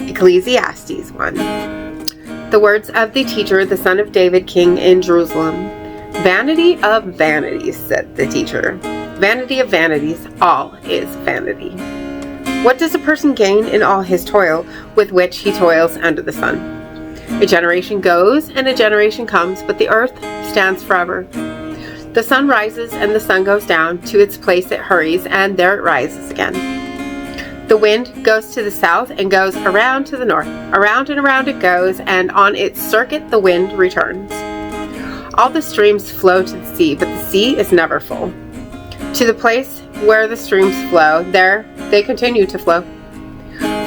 Ecclesiastes 1. The words of the teacher, the son of David, king in Jerusalem. Vanity of vanities, said the teacher. Vanity of vanities, all is vanity. What does a person gain in all his toil with which he toils under the sun? A generation goes and a generation comes, but the earth stands forever. The sun rises and the sun goes down. To its place it hurries, and there it rises again. The wind goes to the south and goes around to the north. Around and around it goes, and on its circuit the wind returns. All the streams flow to the sea, but the sea is never full. To the place where the streams flow, there they continue to flow.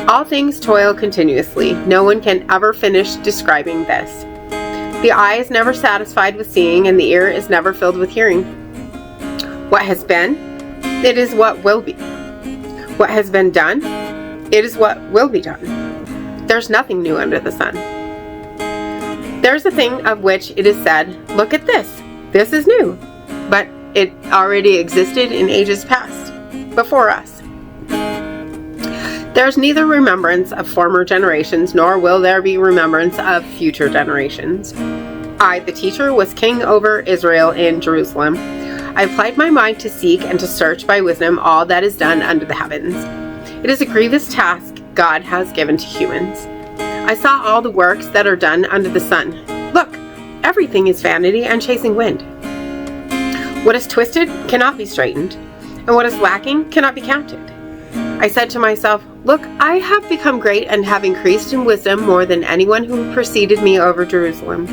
All things toil continuously. No one can ever finish describing this. The eye is never satisfied with seeing, and the ear is never filled with hearing. What has been, it is what will be. What has been done, it is what will be done. There's nothing new under the sun. There's a thing of which it is said, look at this. This is new. But it already existed in ages past, before us. There is neither remembrance of former generations, nor will there be remembrance of future generations. I, the teacher, was king over Israel in Jerusalem. I applied my mind to seek and to search by wisdom all that is done under the heavens. It is a grievous task God has given to humans. I saw all the works that are done under the sun. Look, everything is vanity and chasing wind. What is twisted cannot be straightened, and what is lacking cannot be counted. I said to myself, look, I have become great and have increased in wisdom more than anyone who preceded me over Jerusalem.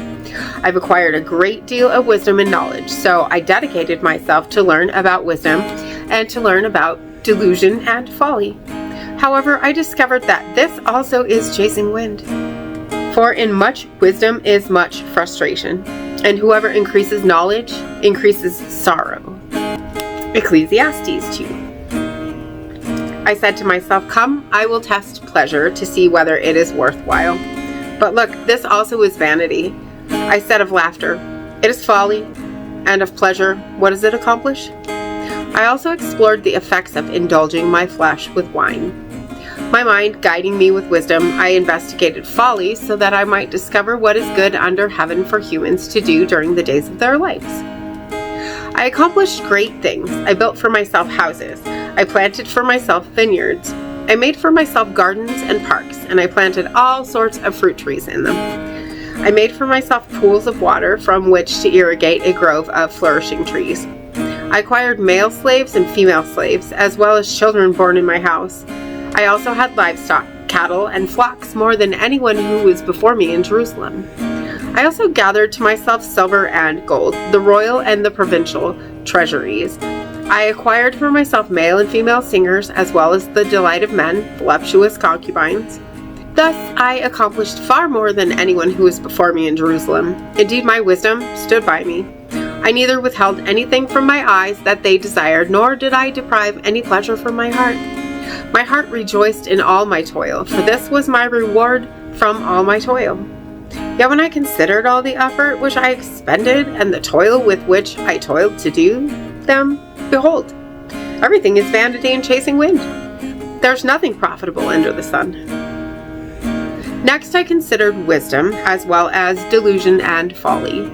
I've acquired a great deal of wisdom and knowledge, so I dedicated myself to learn about wisdom and to learn about delusion and folly. However, I discovered that this also is chasing wind. For in much wisdom is much frustration, and whoever increases knowledge increases sorrow. Ecclesiastes 2. I said to myself, come, I will test pleasure to see whether it is worthwhile. But look, this also is vanity. I said of laughter, it is folly, and of pleasure, what does it accomplish? I also explored the effects of indulging my flesh with wine. My mind guiding me with wisdom, I investigated folly so that I might discover what is good under heaven for humans to do during the days of their lives. I accomplished great things. I built for myself houses. I planted for myself vineyards. I made for myself gardens and parks, and I planted all sorts of fruit trees in them. I made for myself pools of water from which to irrigate a grove of flourishing trees. I acquired male slaves and female slaves, as well as children born in my house. I also had livestock, cattle, and flocks more than anyone who was before me in Jerusalem. I also gathered to myself silver and gold, the royal and the provincial treasuries. I acquired for myself male and female singers, as well as the delight of men, voluptuous concubines. Thus I accomplished far more than anyone who was before me in Jerusalem. Indeed, my wisdom stood by me. I neither withheld anything from my eyes that they desired, nor did I deprive any pleasure from my heart. My heart rejoiced in all my toil, for this was my reward from all my toil. Yet when I considered all the effort which I expended and the toil with which I toiled to do them, behold, everything is vanity and chasing wind. There's nothing profitable under the sun. Next I considered wisdom as well as delusion and folly.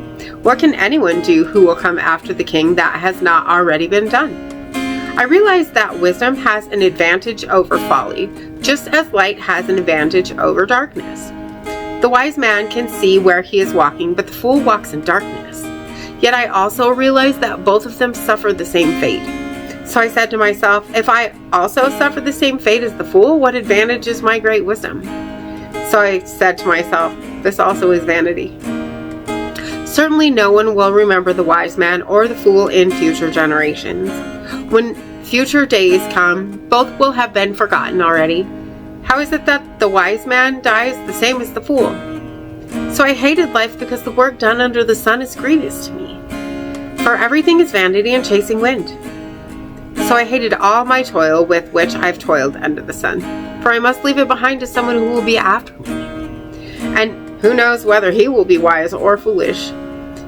What can anyone do who will come after the king that has not already been done? I realized that wisdom has an advantage over folly, just as light has an advantage over darkness. The wise man can see where he is walking, but the fool walks in darkness. Yet I also realized that both of them suffer the same fate. So I said to myself, if I also suffer the same fate as the fool, what advantage is my great wisdom? So I said to myself, this also is vanity. Certainly no one will remember the wise man or the fool in future generations. When future days come, both will have been forgotten already. How is it that the wise man dies the same as the fool? So I hated life because the work done under the sun is grievous to me. For everything is vanity and chasing wind. So I hated all my toil with which I've toiled under the sun, for I must leave it behind to someone who will be after me. And who knows whether he will be wise or foolish.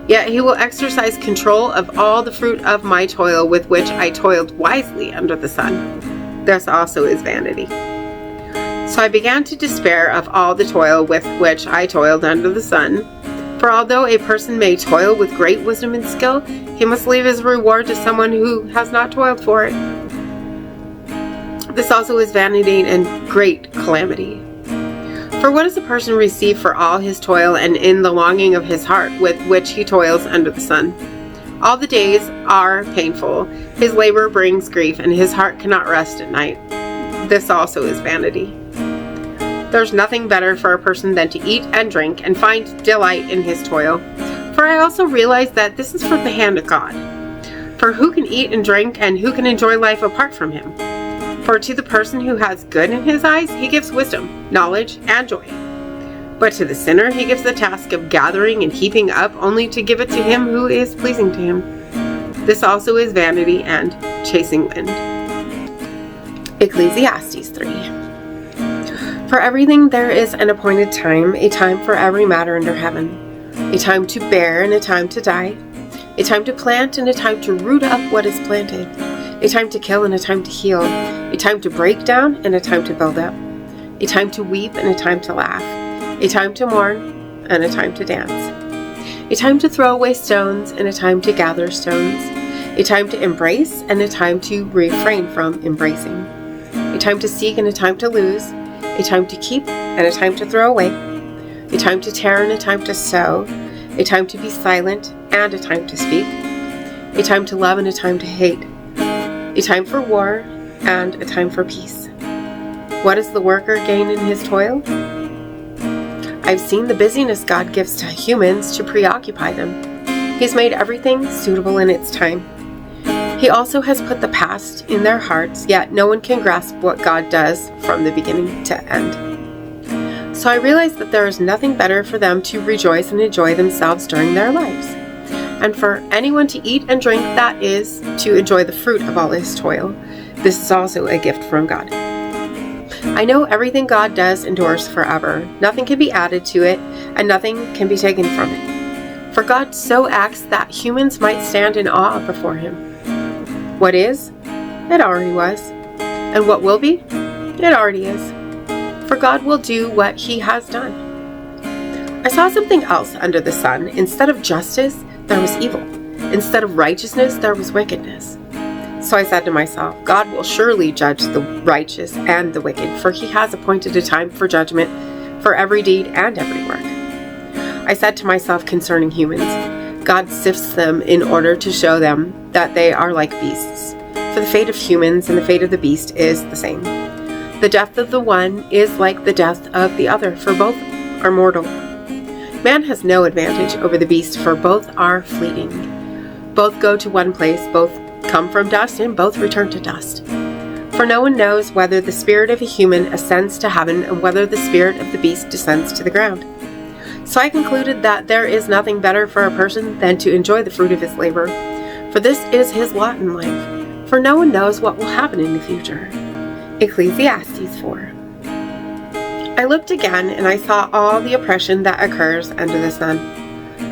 Yet he will exercise control of all the fruit of my toil with which I toiled wisely under the sun. This also is vanity. So I began to despair of all the toil with which I toiled under the sun. For although a person may toil with great wisdom and skill, he must leave his reward to someone who has not toiled for it. This also is vanity and great calamity. For what does a person receive for all his toil and in the longing of his heart with which he toils under the sun? All the days are painful. His labor brings grief, and his heart cannot rest at night. This also is vanity. There's nothing better for a person than to eat and drink and find delight in his toil. For I also realize that this is from the hand of God. For who can eat and drink, and who can enjoy life apart from him? For to the person who has good in his eyes, he gives wisdom, knowledge, and joy. But to the sinner, he gives the task of gathering and heaping up, only to give it to him who is pleasing to him. This also is vanity and chasing wind. Ecclesiastes 3. For everything there is an appointed time, a time for every matter under heaven, a time to bear and a time to die, a time to plant and a time to root up what is planted, a time to kill and a time to heal, a time to break down and a time to build up, a time to weep and a time to laugh, a time to mourn and a time to dance, a time to throw away stones and a time to gather stones, a time to embrace and a time to refrain from embracing, a time to seek and a time to lose, a time to keep and a time to throw away, a time to tear and a time to sow, a time to be silent and a time to speak, a time to love and a time to hate, a time for war and a time for peace. What does the worker gain in his toil? I've seen the busyness God gives to humans to preoccupy them. He's made everything suitable in its time. He also has put the past in their hearts, yet no one can grasp what God does from the beginning to end. So I realized that there is nothing better for them to rejoice and enjoy themselves during their lives, and for anyone to eat and drink, that is, to enjoy the fruit of all his toil. This is also a gift from God. I know everything God does endures forever. Nothing can be added to it, and nothing can be taken from it. For God so acts that humans might stand in awe before him. What is? It already was. And what will be? It already is. For God will do what he has done. I saw something else under the sun. Instead of justice, there was evil. Instead of righteousness, there was wickedness. So I said to myself, God will surely judge the righteous and the wicked, for he has appointed a time for judgment for every deed and every work. I said to myself concerning humans, God sifts them in order to show them that they are like beasts. For the fate of humans and the fate of the beast is the same. The death of the one is like the death of the other, for both are mortal. Man has no advantage over the beast, for both are fleeting. Both go to one place, both come from dust, and both return to dust. For no one knows whether the spirit of a human ascends to heaven and whether the spirit of the beast descends to the ground. So I concluded that there is nothing better for a person than to enjoy the fruit of his labor, for this is his lot in life, for no one knows what will happen in the future. Ecclesiastes 4. I looked again, and I saw all the oppression that occurs under the sun.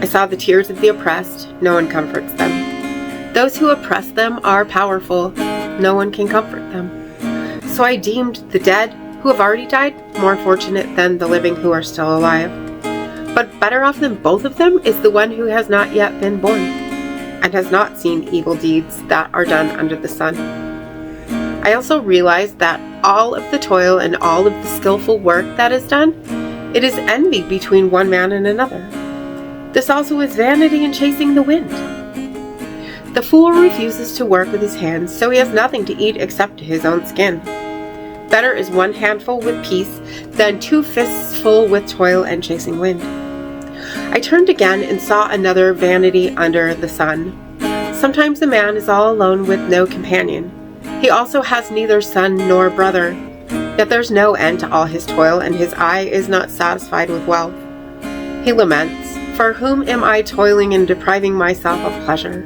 I saw the tears of the oppressed. No one comforts them. Those who oppress them are powerful. No one can comfort them. So I deemed the dead who have already died more fortunate than the living who are still alive. But better off than both of them is the one who has not yet been born, and has not seen evil deeds that are done under the sun. I also realized that all of the toil and all of the skillful work that is done, it is envy between one man and another. This also is vanity and chasing the wind. The fool refuses to work with his hands, so he has nothing to eat except his own skin. Better is one handful with peace than 2 fists full with toil and chasing wind. I turned again and saw another vanity under the sun. Sometimes a man is all alone with no companion. He also has neither son nor brother. Yet there's no end to all his toil, and his eye is not satisfied with wealth. He laments, "For whom am I toiling and depriving myself of pleasure?"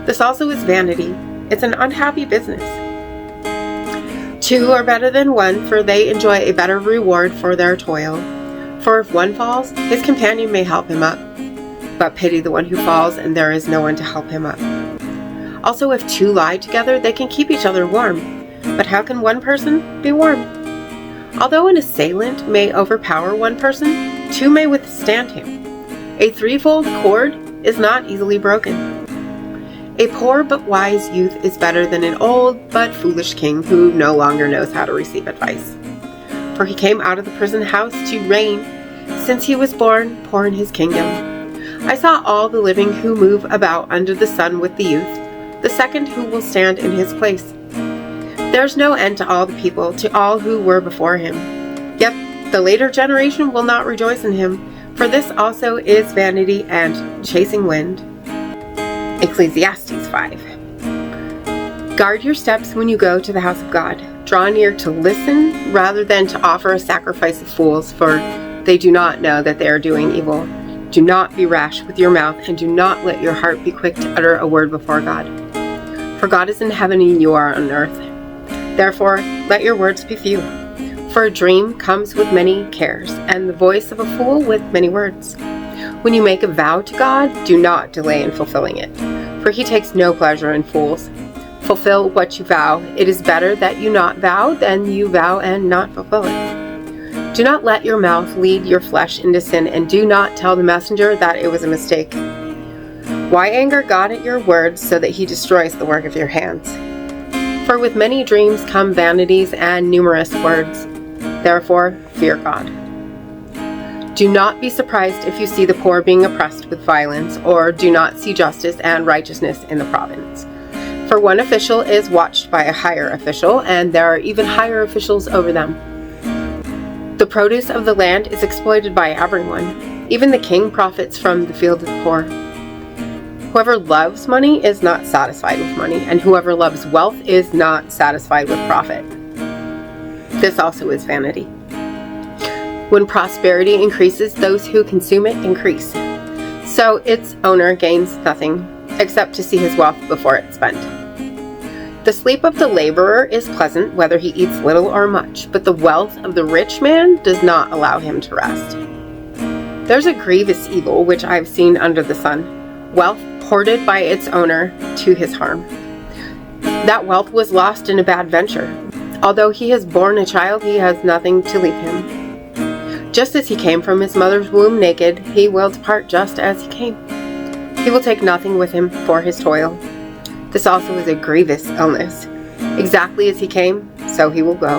This also is vanity. It's an unhappy business. 2 are better than 1, for they enjoy a better reward for their toil. For if one falls, his companion may help him up. But pity the one who falls, and there is no one to help him up. Also, if 2 lie together, they can keep each other warm. But how can one person be warm? Although an assailant may overpower one person, two may withstand him. A threefold cord is not easily broken. A poor but wise youth is better than an old but foolish king who no longer knows how to receive advice. For he came out of the prison house to reign. Since he was born, poor in his kingdom. I saw all the living who move about under the sun with the youth, the second who will stand in his place. There is no end to all the people, to all who were before him. Yet the later generation will not rejoice in him, for this also is vanity and chasing wind. Ecclesiastes 5. Guard your steps when you go to the house of God. Draw near to listen rather than to offer a sacrifice of fools, for they do not know that they are doing evil. Do not be rash with your mouth, and do not let your heart be quick to utter a word before God. For God is in heaven and you are on earth. Therefore, let your words be few. For a dream comes with many cares, and the voice of a fool with many words. When you make a vow to God, do not delay in fulfilling it, for he takes no pleasure in fools. Fulfill what you vow. It is better that you not vow than you vow and not fulfill it. Do not let your mouth lead your flesh into sin, and do not tell the messenger that it was a mistake. Why anger God at your words so that he destroys the work of your hands? For with many dreams come vanities and numerous words. Therefore, fear God. Do not be surprised if you see the poor being oppressed with violence, or do not see justice and righteousness in the province. For one official is watched by a higher official, and there are even higher officials over them. The produce of the land is exploited by everyone. Even the king profits from the field of the poor. Whoever loves money is not satisfied with money, and whoever loves wealth is not satisfied with profit. This also is vanity. When prosperity increases, those who consume it increase. So its owner gains nothing, except to see his wealth before it's spent. The sleep of the laborer is pleasant, whether he eats little or much, but the wealth of the rich man does not allow him to rest. There's a grievous evil which I've seen under the sun, wealth hoarded by its owner to his harm. That wealth was lost in a bad venture. Although he has borne a child, he has nothing to leave him. Just as he came from his mother's womb naked, he will depart just as he came. He will take nothing with him for his toil. This also is a grievous illness. Exactly as he came, so he will go.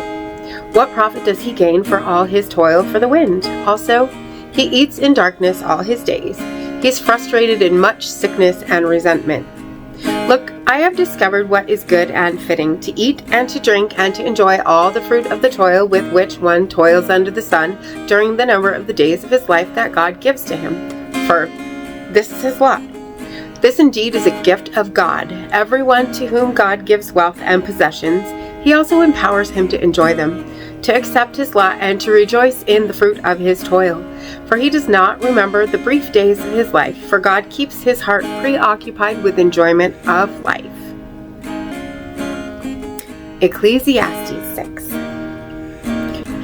What profit does he gain for all his toil for the wind? Also, he eats in darkness all his days. He is frustrated in much sickness and resentment. Look, I have discovered what is good and fitting, to eat and to drink and to enjoy all the fruit of the toil with which one toils under the sun during the number of the days of his life that God gives to him. For this is his lot. This indeed is a gift of God. Everyone to whom God gives wealth and possessions, he also empowers him to enjoy them, to accept his lot and to rejoice in the fruit of his toil. For he does not remember the brief days of his life, for God keeps his heart preoccupied with enjoyment of life. Ecclesiastes 6.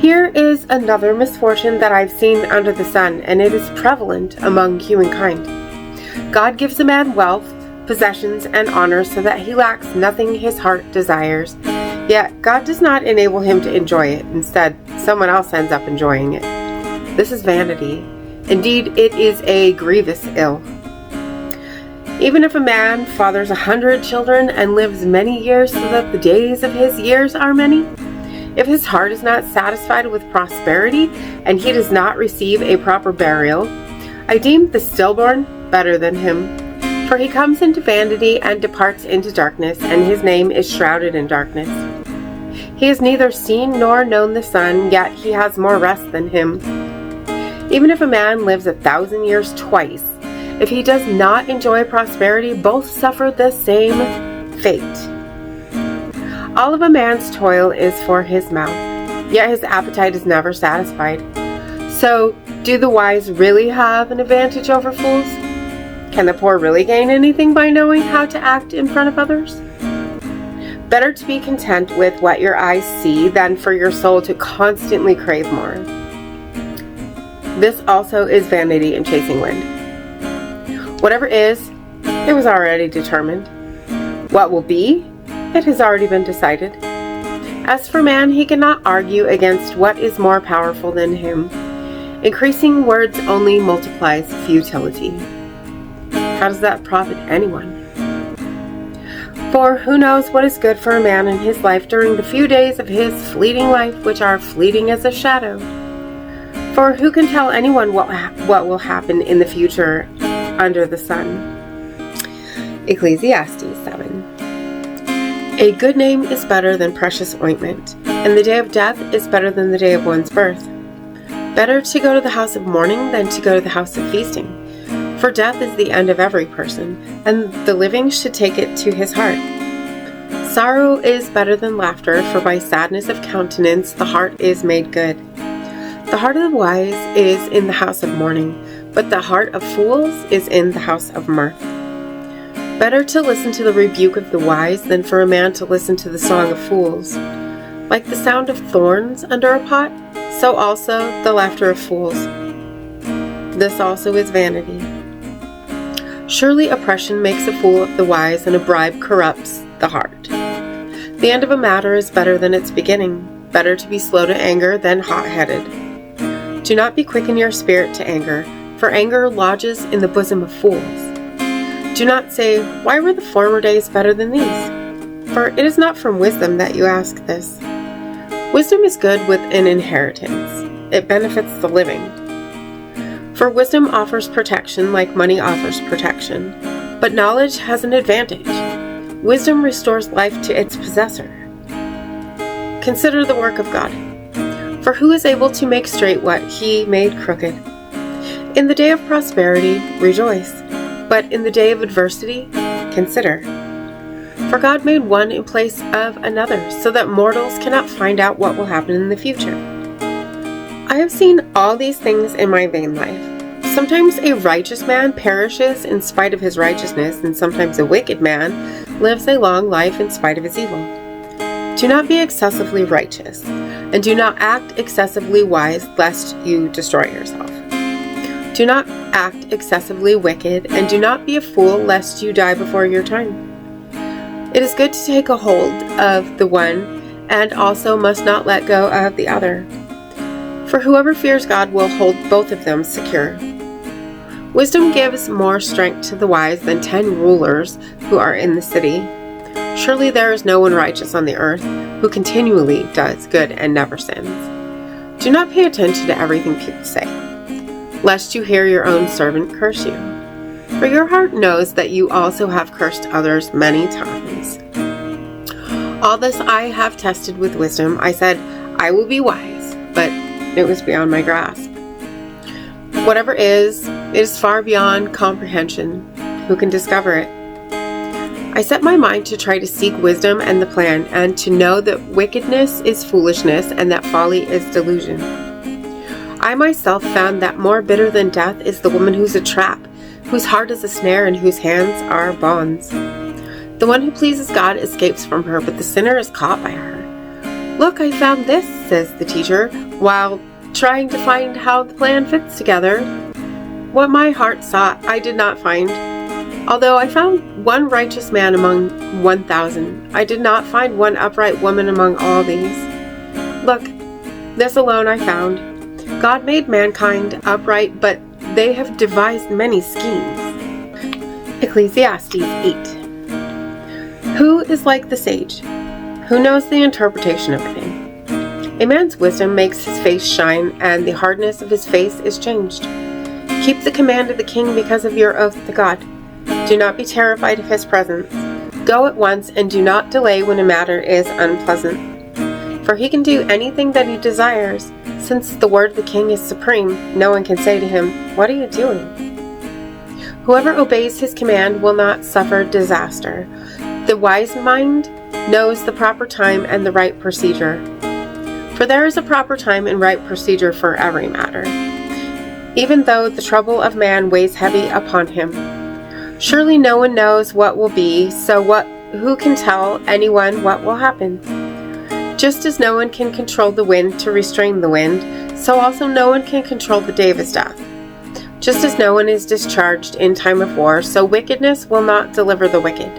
Here is another misfortune that I've seen under the sun, and it is prevalent among humankind. God gives a man wealth, possessions, and honor so that he lacks nothing his heart desires. Yet God does not enable him to enjoy it. Instead, someone else ends up enjoying it. This is vanity. Indeed, it is a grievous ill. Even if a man fathers 100 children and lives many years so that the days of his years are many, if his heart is not satisfied with prosperity and he does not receive a proper burial, I deem the stillborn better than him. For he comes into vanity and departs into darkness, and his name is shrouded in darkness. He has neither seen nor known the sun, yet he has more rest than him. Even if a man lives 1,000 years twice, if he does not enjoy prosperity, both suffer the same fate. All of a man's toil is for his mouth, yet his appetite is never satisfied. So, do the wise really have an advantage over fools? Can the poor really gain anything by knowing how to act in front of others? Better to be content with what your eyes see than for your soul to constantly crave more. This also is vanity and chasing wind. Whatever is, it was already determined. What will be, it has already been decided. As for man, he cannot argue against what is more powerful than him. Increasing words only multiplies futility. How does that profit anyone? For who knows what is good for a man in his life during the few days of his fleeting life, which are fleeting as a shadow? For who can tell anyone what will happen in the future under the sun? Ecclesiastes 7. A good name is better than precious ointment, and the day of death is better than the day of one's birth. Better to go to the house of mourning than to go to the house of feasting. For death is the end of every person, and the living should take it to his heart. Sorrow is better than laughter, for by sadness of countenance the heart is made good. The heart of the wise is in the house of mourning, but the heart of fools is in the house of mirth. Better to listen to the rebuke of the wise than for a man to listen to the song of fools. Like the sound of thorns under a pot, so also the laughter of fools. This also is vanity. Surely oppression makes a fool of the wise, and a bribe corrupts the heart. The end of a matter is better than its beginning. Better to be slow to anger than hot-headed. Do not be quick in your spirit to anger, for anger lodges in the bosom of fools. Do not say, "Why were the former days better than these?" For it is not from wisdom that you ask this. Wisdom is good with an inheritance. It benefits the living. For wisdom offers protection like money offers protection, but knowledge has an advantage. Wisdom restores life to its possessor. Consider the work of God. For who is able to make straight what he made crooked? In the day of prosperity, rejoice, but in the day of adversity, consider. For God made one in place of another, so that mortals cannot find out what will happen in the future. I have seen all these things in my vain life. Sometimes a righteous man perishes in spite of his righteousness, and sometimes a wicked man lives a long life in spite of his evil. Do not be excessively righteous, and do not act excessively wise, lest you destroy yourself. Do not act excessively wicked, and do not be a fool, lest you die before your time. It is good to take a hold of the one, and also must not let go of the other. For whoever fears God will hold both of them secure. Wisdom gives more strength to the wise than 10 rulers who are in the city. Surely there is no one righteous on the earth who continually does good and never sins. Do not pay attention to everything people say, lest you hear your own servant curse you. For your heart knows that you also have cursed others many times. All this I have tested with wisdom. I said, I will be wise, but it was beyond my grasp. Whatever is, it is far beyond comprehension. Who can discover it? I set my mind to try to seek wisdom and the plan, and to know that wickedness is foolishness and that folly is delusion. I myself found that more bitter than death is the woman who's a trap, whose heart is a snare and whose hands are bonds. The one who pleases God escapes from her, but the sinner is caught by her. Look, I found this, says the teacher, while trying to find how the plan fits together. What my heart sought, I did not find. Although I found one righteous man among 1,000, I did not find one upright woman among all these. Look, this alone I found. God made mankind upright, but they have devised many schemes. Ecclesiastes 8. Who is like the sage? Who knows the interpretation of a thing? A man's wisdom makes his face shine, and the hardness of his face is changed. Keep the command of the king because of your oath to God. Do not be terrified of his presence. Go at once, and do not delay when a matter is unpleasant. For he can do anything that he desires. Since the word of the king is supreme, no one can say to him, "What are you doing?" Whoever obeys his command will not suffer disaster. The wise mind knows the proper time and the right procedure. For there is a proper time and right procedure for every matter, even though the trouble of man weighs heavy upon him. Surely no one knows what will be, so who can tell anyone what will happen? Just as no one can control the wind to restrain the wind, so also no one can control the day of his death. Just as no one is discharged in time of war, so wickedness will not deliver the wicked.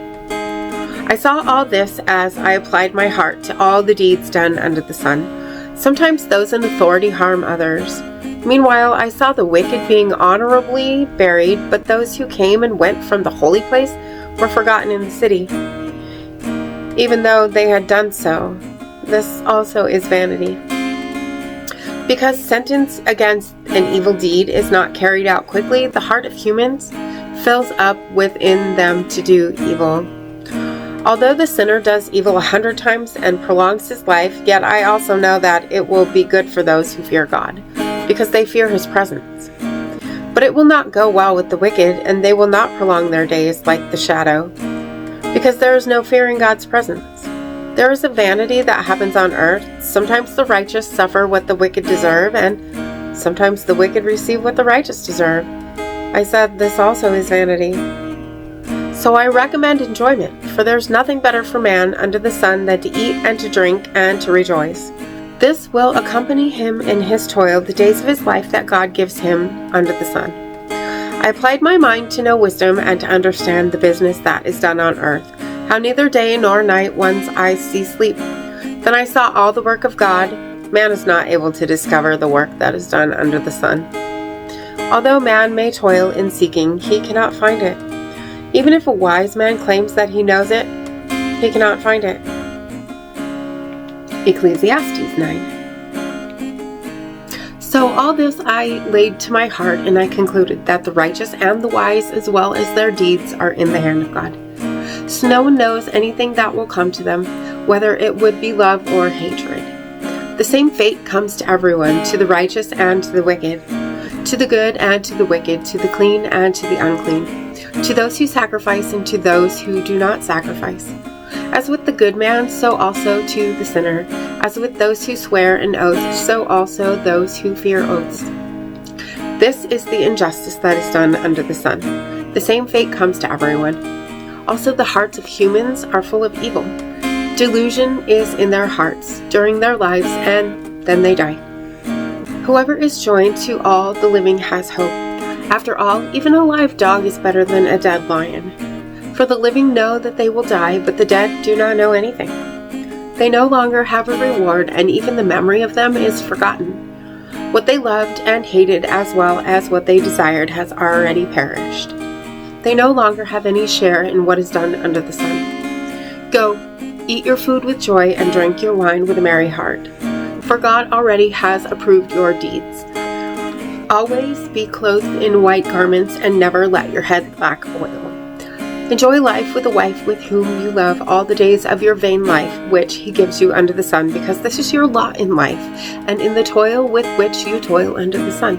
I saw all this as I applied my heart to all the deeds done under the sun. Sometimes those in authority harm others. Meanwhile, I saw the wicked being honorably buried, but those who came and went from the holy place were forgotten in the city. Even though they had done so, this also is vanity. Because sentence against an evil deed is not carried out quickly, the heart of humans fills up within them to do evil. Although the sinner does evil 100 times and prolongs his life, yet I also know that it will be good for those who fear God, because they fear his presence. But it will not go well with the wicked, and they will not prolong their days like the shadow, because there is no fear in God's presence. There is a vanity that happens on earth. Sometimes the righteous suffer what the wicked deserve, and sometimes the wicked receive what the righteous deserve. I said, this also is vanity. So I recommend enjoyment, for there's nothing better for man under the sun than to eat and to drink and to rejoice. This will accompany him in his toil the days of his life that God gives him under the sun. I applied my mind to know wisdom and to understand the business that is done on earth, how neither day nor night one's eyes see sleep. Then I saw all the work of God. Man is not able to discover the work that is done under the sun. Although man may toil in seeking, he cannot find it. Even if a wise man claims that he knows it, he cannot find it. Ecclesiastes 9. So all this I laid to my heart, and I concluded that the righteous and the wise, as well as their deeds, are in the hand of God. So no one knows anything that will come to them, whether it would be love or hatred. The same fate comes to everyone, to the righteous and to the wicked, to the good and to the wicked, to the clean and to the unclean, to those who sacrifice and to those who do not sacrifice. As with the good man, so also to the sinner. As with those who swear an oath, so also those who fear oaths. This is the injustice that is done under the sun. The same fate comes to everyone. Also the hearts of humans are full of evil. Delusion is in their hearts during their lives, and then they die. Whoever is joined to all the living has hope. After all, even a live dog is better than a dead lion. For the living know that they will die, but the dead do not know anything. They no longer have a reward, and even the memory of them is forgotten. What they loved and hated, as well as what they desired, has already perished. They no longer have any share in what is done under the sun. Go, eat your food with joy and drink your wine with a merry heart, for God already has approved your deeds. Always be clothed in white garments and never let your head lack oil. Enjoy life with a wife with whom you love all the days of your vain life, which he gives you under the sun, because this is your lot in life, and in the toil with which you toil under the sun.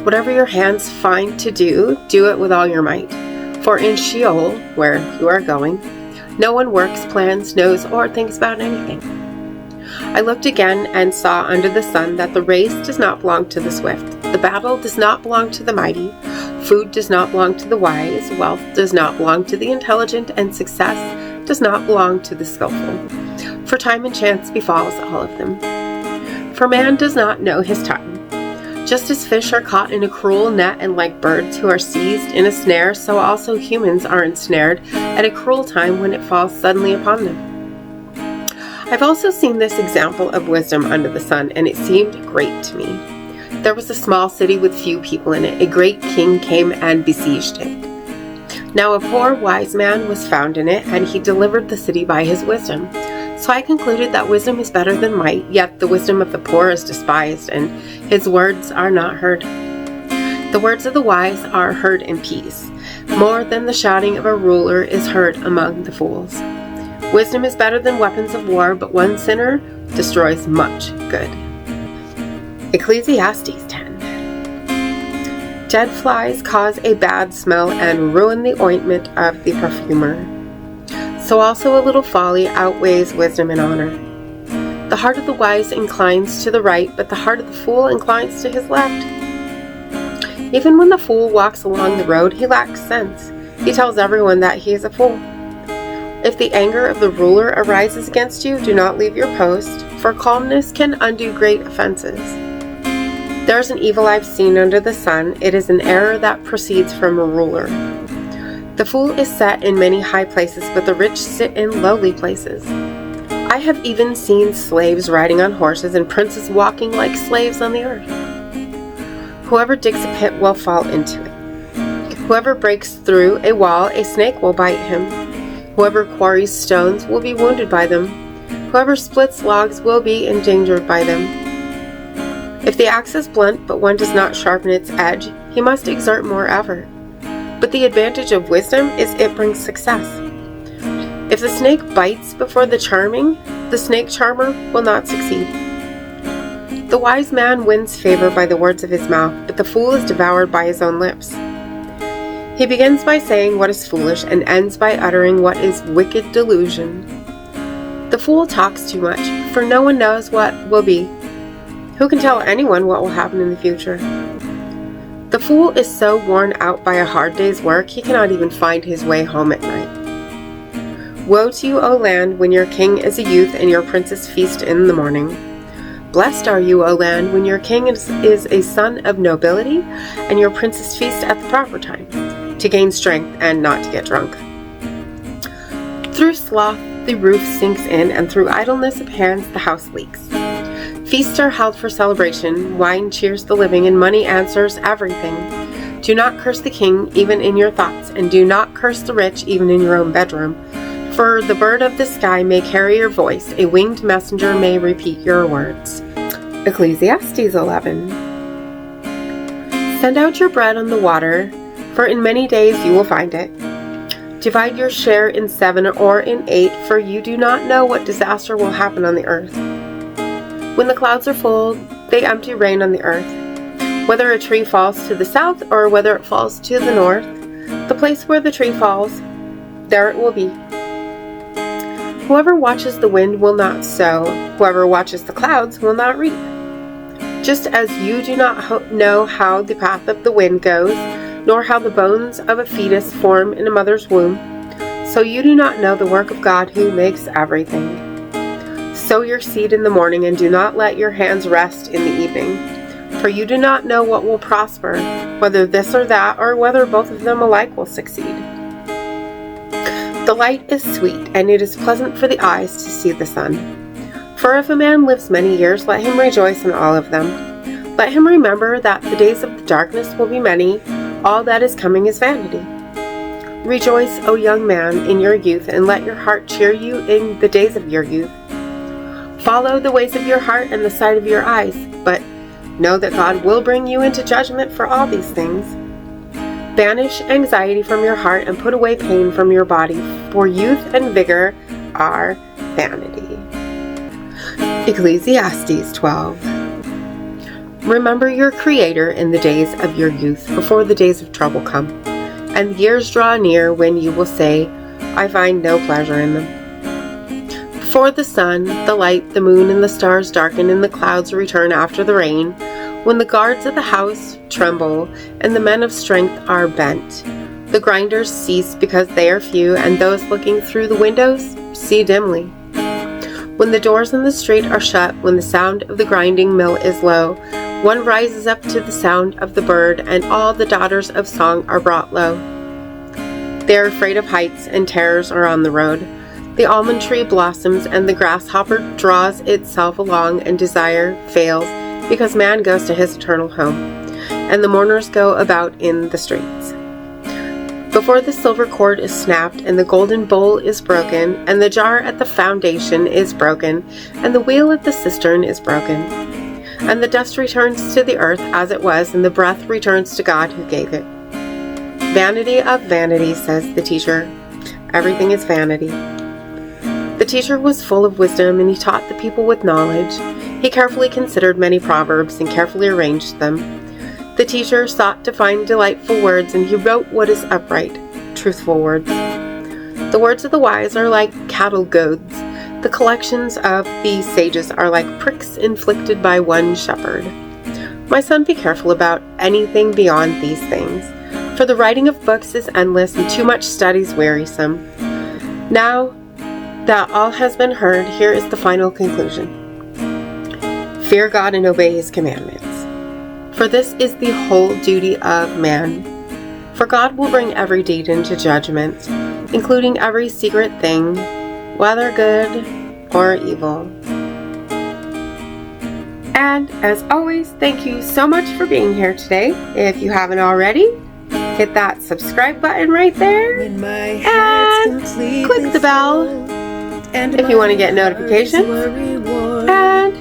Whatever your hands find to do, do it with all your might. For in Sheol, where you are going, no one works, plans, knows, or thinks about anything. I looked again and saw under the sun that the race does not belong to the swift. The battle does not belong to the mighty. Food does not belong to the wise. Wealth does not belong to the intelligent. And success does not belong to the skillful. For time and chance befalls all of them. For man does not know his time. Just as fish are caught in a cruel net, and like birds who are seized in a snare, so also humans are ensnared at a cruel time when it falls suddenly upon them. I've also seen this example of wisdom under the sun, and it seemed great to me. There was a small city with few people in it. A great king came and besieged it. Now a poor wise man was found in it, and he delivered the city by his wisdom. So I concluded that wisdom is better than might, yet the wisdom of the poor is despised, and his words are not heard. The words of the wise are heard in peace. More than the shouting of a ruler is heard among the fools. Wisdom is better than weapons of war, but one sinner destroys much good. Ecclesiastes 10. Dead flies cause a bad smell and ruin the ointment of the perfumer. So also a little folly outweighs wisdom and honor. The heart of the wise inclines to the right, but the heart of the fool inclines to his left. Even when the fool walks along the road, he lacks sense. He tells everyone that he is a fool. If the anger of the ruler arises against you, do not leave your post, for calmness can undo great offenses. There is an evil I've seen under the sun. It is an error that proceeds from a ruler. The fool is set in many high places, but the rich sit in lowly places. I have even seen slaves riding on horses and princes walking like slaves on the earth. Whoever digs a pit will fall into it. Whoever breaks through a wall, a snake will bite him. Whoever quarries stones will be wounded by them. Whoever splits logs will be endangered by them. If the axe is blunt, but one does not sharpen its edge, he must exert more effort. But the advantage of wisdom is it brings success. If the snake bites before the charming, the snake charmer will not succeed. The wise man wins favor by the words of his mouth, but the fool is devoured by his own lips. He begins by saying what is foolish and ends by uttering what is wicked delusion. The fool talks too much, for no one knows what will be. Who can tell anyone what will happen in the future? The fool is so worn out by a hard day's work, he cannot even find his way home at night. Woe to you, O land, when your king is a youth and your princes feast in the morning. Blessed are you, O land, when your king is a son of nobility and your princes feast at the proper time, to gain strength and not to get drunk. Through sloth the roof sinks in, and through idleness of hands the house leaks. Feasts are held for celebration, wine cheers the living, and money answers everything. Do not curse the king even in your thoughts, and do not curse the rich even in your own bedroom. For the bird of the sky may carry your voice, a winged messenger may repeat your words. Ecclesiastes 11. Send out your bread on the water, for in many days you will find it. Divide your share in 7 or in 8, for you do not know what disaster will happen on the earth. When the clouds are full, they empty rain on the earth. Whether a tree falls to the south or whether it falls to the north, the place where the tree falls, there it will be. Whoever watches the wind will not sow. Whoever watches the clouds will not reap. Just as you do not know how the path of the wind goes, nor how the bones of a fetus form in a mother's womb, so you do not know the work of God who makes everything. Sow your seed in the morning, and do not let your hands rest in the evening, for you do not know what will prosper, whether this or that, or whether both of them alike will succeed. The light is sweet, and it is pleasant for the eyes to see the sun. For if a man lives many years, let him rejoice in all of them. Let him remember that the days of the darkness will be many. All that is coming is vanity. Rejoice, O young man, in your youth, and let your heart cheer you in the days of your youth. Follow the ways of your heart and the sight of your eyes, but know that God will bring you into judgment for all these things. Banish anxiety from your heart and put away pain from your body, for youth and vigor are vanity. Ecclesiastes 12. Remember your Creator in the days of your youth, before the days of trouble come, and the years draw near when you will say, I find no pleasure in them. Before the sun, the light, the moon, and the stars darken, and the clouds return after the rain, when the guards of the house tremble, and the men of strength are bent. The grinders cease because they are few, and those looking through the windows see dimly. When the doors in the street are shut, when the sound of the grinding mill is low, one rises up to the sound of the bird, and all the daughters of song are brought low. They are afraid of heights, and terrors are on the road. The almond tree blossoms, and the grasshopper draws itself along, and desire fails, because man goes to his eternal home, and the mourners go about in the streets. Before the silver cord is snapped, and the golden bowl is broken, and the jar at the foundation is broken, and the wheel at the cistern is broken, and the dust returns to the earth as it was, and the breath returns to God who gave it. Vanity of vanities, says the teacher. Everything is vanity. The teacher was full of wisdom, and he taught the people with knowledge. He carefully considered many proverbs and carefully arranged them. The teacher sought to find delightful words, and he wrote what is upright, truthful words. The words of the wise are like cattle goads. The collections of the sages are like pricks inflicted by one shepherd. My son, be careful about anything beyond these things, for the writing of books is endless, and too much study is wearisome. Now that all has been heard, here is the final conclusion. Fear God and obey His commandments, for this is the whole duty of man. For God will bring every deed into judgment, including every secret thing, whether good or evil. And as always, thank you so much for being here today. If you haven't already, hit that subscribe button right there and click the bell if you want to get notifications, and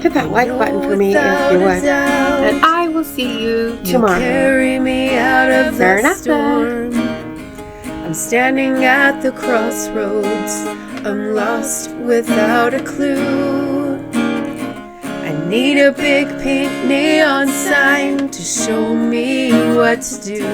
hit that like button for me if you would. And I will see you tomorrow. Carry me out of the Maranatha. storm. I'm standing at the crossroads. I'm lost without a clue. I need a big pink neon sign to show me what to do.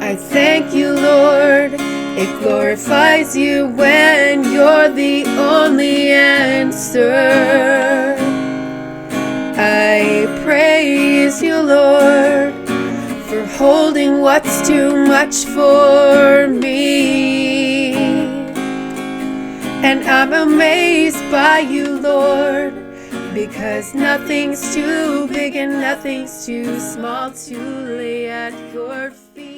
I thank you, Lord. It glorifies you when you're the only answer. I praise you, Lord, for holding what's too much for me. And I'm amazed by you, Lord, because nothing's too big and nothing's too small to lay at your feet.